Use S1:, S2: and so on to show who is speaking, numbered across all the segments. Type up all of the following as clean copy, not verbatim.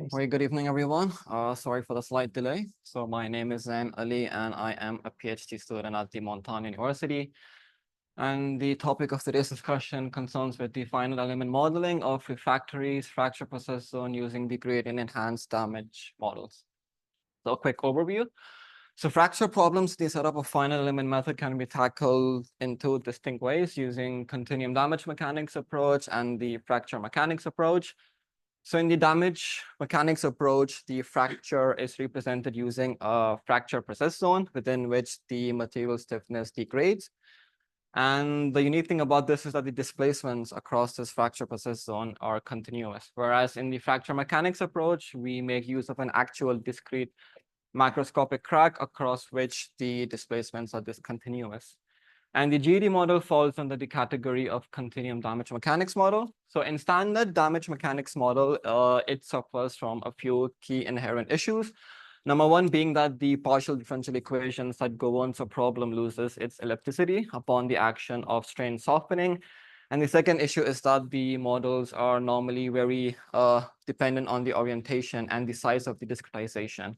S1: Very good evening, everyone. Sorry for the slight delay. So my name is Zain Ali, and I am a PhD student at the Montana University. And the topic of today's discussion concerns with the finite element modeling of refractories, fracture process zone using the gradient enhanced damage models. So a quick overview. So fracture problems, the setup of finite element method can be tackled in two distinct ways using continuum damage mechanics approach and the fracture mechanics approach. So in the damage mechanics approach, the fracture is represented using a fracture process zone within which the material stiffness degrades. And the unique thing about this is that the displacements across this fracture process zone are continuous. Whereas in the fracture mechanics approach, we make use of an actual discrete macroscopic crack across which the displacements are discontinuous. And the GD model falls under the category of continuum damage mechanics model. So in standard damage mechanics model, it suffers from a few key inherent issues. Number one being that the partial differential equations that governs a problem loses its ellipticity upon the action of strain softening. And the second issue is that the models are normally very dependent on the orientation and the size of the discretization.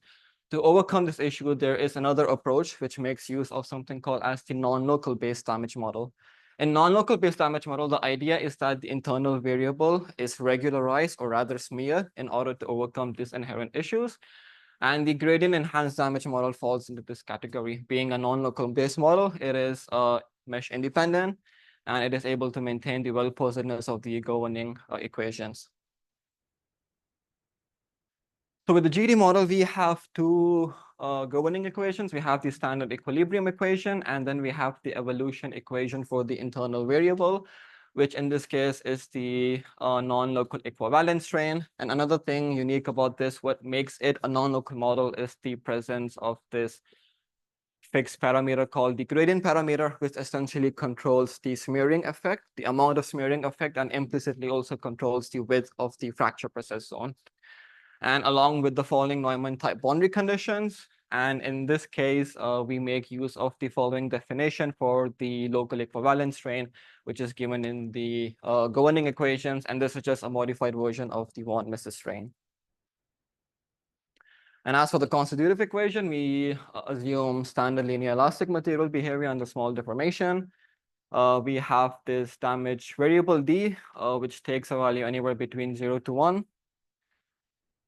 S1: To overcome this issue, there is another approach which makes use of something called as the non-local based damage model. In non-local based damage model, the idea is that the internal variable is regularized or rather smeared in order to overcome these inherent issues. And the gradient enhanced damage model falls into this category. Being a non-local based model, it is mesh independent, and it is able to maintain the well-posedness of the governing equations. So with the GD model, we have two governing equations. We have the standard equilibrium equation, and then we have the evolution equation for the internal variable, which in this case is the non-local equivalent strain. And another thing unique about this, what makes it a non-local model is the presence of this fixed parameter called the gradient parameter, which essentially controls the smearing effect, the amount of smearing effect, and implicitly also controls the width of the fracture process zone. And along with the following Neumann type boundary conditions. And in this case, we make use of the following definition for the local equivalent strain, which is given in the governing equations. And this is just a modified version of the von Mises strain. And as for the constitutive equation, we assume standard linear elastic material behavior under small deformation. We have this damage variable D, which takes a value anywhere between 0 to 1.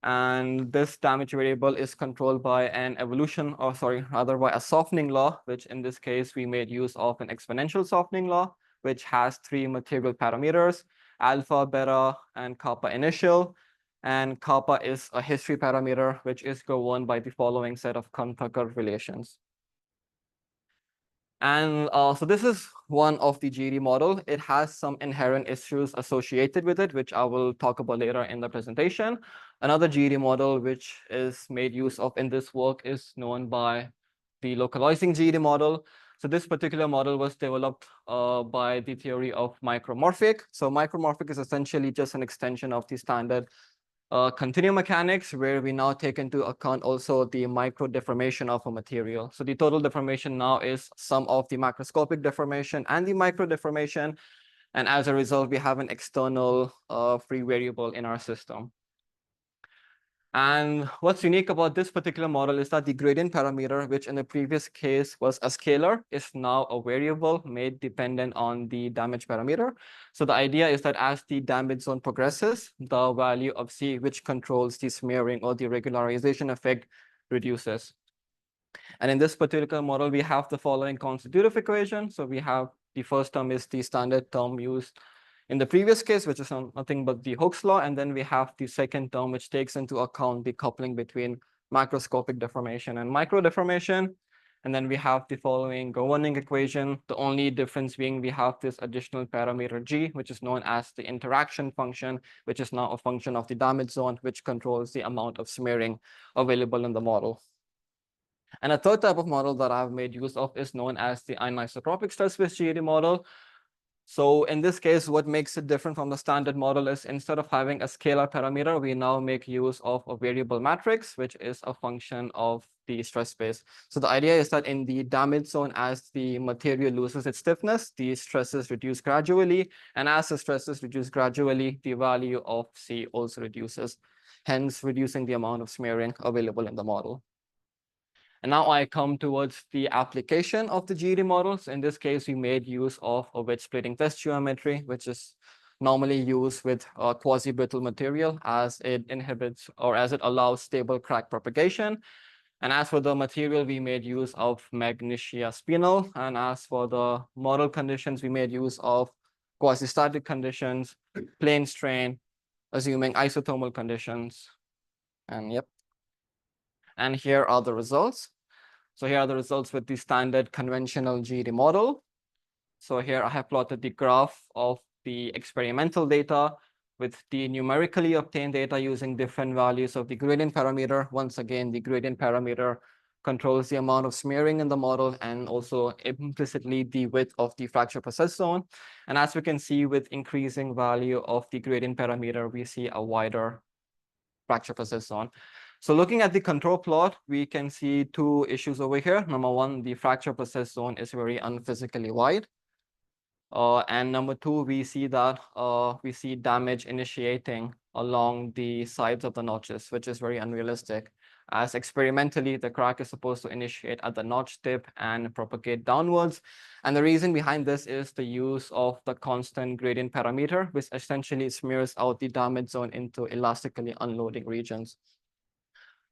S1: And this damage variable is controlled by an evolution, or sorry, rather by a softening law, which in this case, we made use of an exponential softening law, which has three material parameters, alpha, beta, and kappa initial. And kappa is a history parameter, which is governed by the following set of Kuhn-Tucker relations. And so this is one of the GD model. It has some inherent issues associated with it, which I will talk about later in the presentation. Another GD model which is made use of in this work is known by the localizing GD model. So this particular model was developed by the theory of micromorphic. So micromorphic is essentially just an extension of the standard continuum mechanics, where we now take into account also the micro deformation of a material. So the total deformation now is sum of the macroscopic deformation and the micro deformation. And as a result, we have an external free variable in our system. And what's unique about this particular model is that the gradient parameter, which in the previous case was a scalar, is now a variable made dependent on the damage parameter. So the idea is that as the damage zone progresses, the value of C, which controls the smearing or the regularization effect, reduces. And in this particular model, we have the following constitutive equation. So we have the first term is the standard term used in the previous case, which is nothing but the Hooke's law. And then we have the second term, which takes into account the coupling between macroscopic deformation and micro deformation. And then we have the following governing equation. The only difference being we have this additional parameter G, which is known as the interaction function, which is now a function of the damage zone, which controls the amount of smearing available in the model. And a third type of model that I've made use of is known as the anisotropic stress-based GAD model. So in this case, what makes it different from the standard model is instead of having a scalar parameter, we now make use of a variable matrix, which is a function of the stress space. So the idea is that in the damage zone, as the material loses its stiffness, the stresses reduce gradually. And as the stresses reduce gradually, the value of C also reduces. hence reducing the amount of smearing available in the model. And now I come towards the application of the GED models. In this case, we made use of a wedge splitting test geometry, which is normally used with quasi-brittle material as it inhibits or as it allows stable crack propagation. And as for the material, we made use of magnesia spinel. And as for the model conditions, we made use of quasi-static conditions, plane strain, assuming isothermal conditions. And yep. And here are the results. So here are the results with the standard conventional GED model. So here I have plotted the graph of the experimental data with the numerically obtained data using different values of the gradient parameter. Once again, the gradient parameter controls the amount of smearing in the model and also implicitly the width of the fracture process zone. And as we can see, with increasing value of the gradient parameter, we see a wider fracture process zone. So looking at the control plot, we can see two issues over here. Number one, the fracture process zone is very unphysically wide. And number two, we see that we see damage initiating along the sides of the notches, which is very unrealistic. As experimentally, the crack is supposed to initiate at the notch tip and propagate downwards. And the reason behind this is the use of the constant gradient parameter, which essentially smears out the damage zone into elastically unloading regions.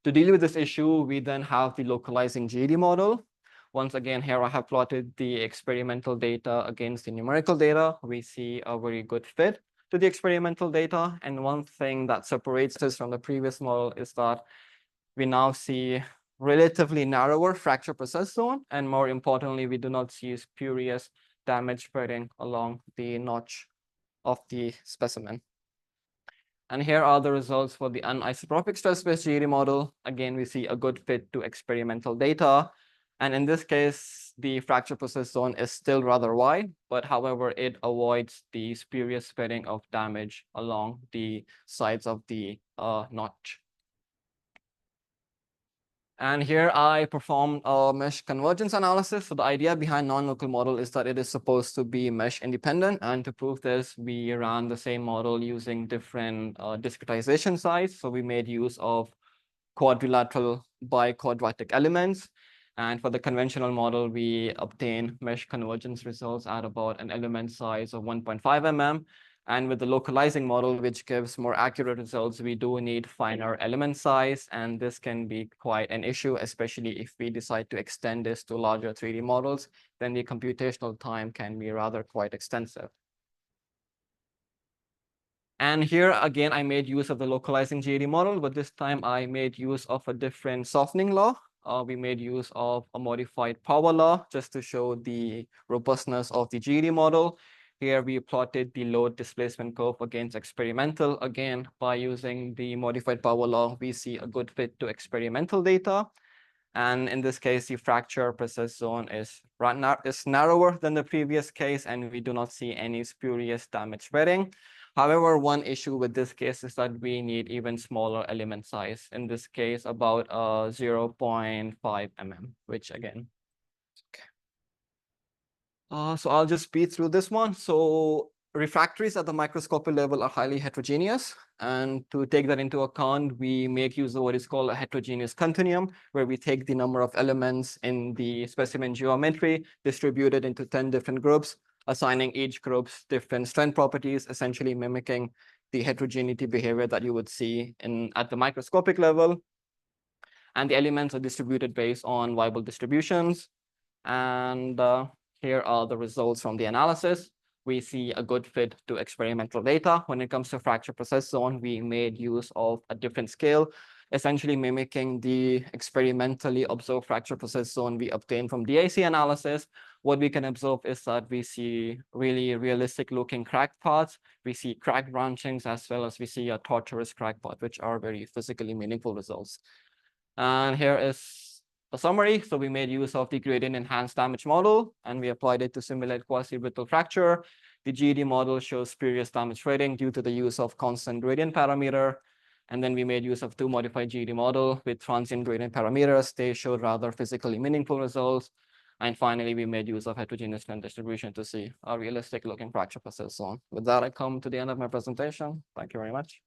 S1: To deal with this issue, we then have the localizing GED model. Once again, here I have plotted the experimental data against the numerical data. We see a very good fit to the experimental data. And one thing that separates this from the previous model is that we now see relatively narrower fracture process zone. And more importantly, we do not see spurious damage spreading along the notch of the specimen. And here are the results for the anisotropic stress-based GED model. Again, we see a good fit to experimental data. And in this case, the fracture process zone is still rather wide, but however, it avoids the spurious spreading of damage along the sides of the notch. And here I performed a mesh convergence analysis. So the idea behind non-local model is that it is supposed to be mesh independent. And to prove this, we ran the same model using different discretization size. So we made use of quadrilateral biquadratic elements. And for the conventional model, we obtain mesh convergence results at about an element size of 1.5 mm. And with the localizing model, which gives more accurate results, we do need finer element size. And this can be quite an issue, especially if we decide to extend this to larger 3D models, then the computational time can be rather quite extensive. And here again, I made use of the localizing GED model, but this time I made use of a different softening law. We made use of a modified power law just to show the robustness of the GED model. Here we plotted the load displacement curve against experimental. Again, by using the modified power law, we see a good fit to experimental data. And in this case, the fracture process zone is narrower than the previous case, and we do not see any spurious damage spreading. However, one issue with this case is that we need even smaller element size. In this case, about 0.5 mm, which again, okay. So I'll just speed through this one. So refractories at the microscopic level are highly heterogeneous. And to take that into account, we make use of what is called a heterogeneous continuum, where we take the number of elements in the specimen geometry, distributed into 10 different groups, assigning each group's different strength properties, essentially mimicking the heterogeneity behavior that you would see at the microscopic level. And the elements are distributed based on Weibull distributions. And here are the results from the analysis. We see a good fit to experimental data. When it comes to fracture process zone, we made use of a different scale, essentially mimicking the experimentally observed fracture process zone we obtained from DIC analysis. What we can observe is that we see really realistic looking crack paths. We see crack branchings as well as we see a tortuous crack path, which are very physically meaningful results. And here is a summary. So we made use of the gradient enhanced damage model, and we applied it to simulate quasi-brittle fracture. The GED model shows spurious damage rating due to the use of constant gradient parameter. And then we made use of two modified GED model with transient gradient parameters. They showed rather physically meaningful results. And finally, we made use of heterogeneous strength distribution to see a realistic looking fracture process zone. With that, I come to the end of my presentation. Thank you very much.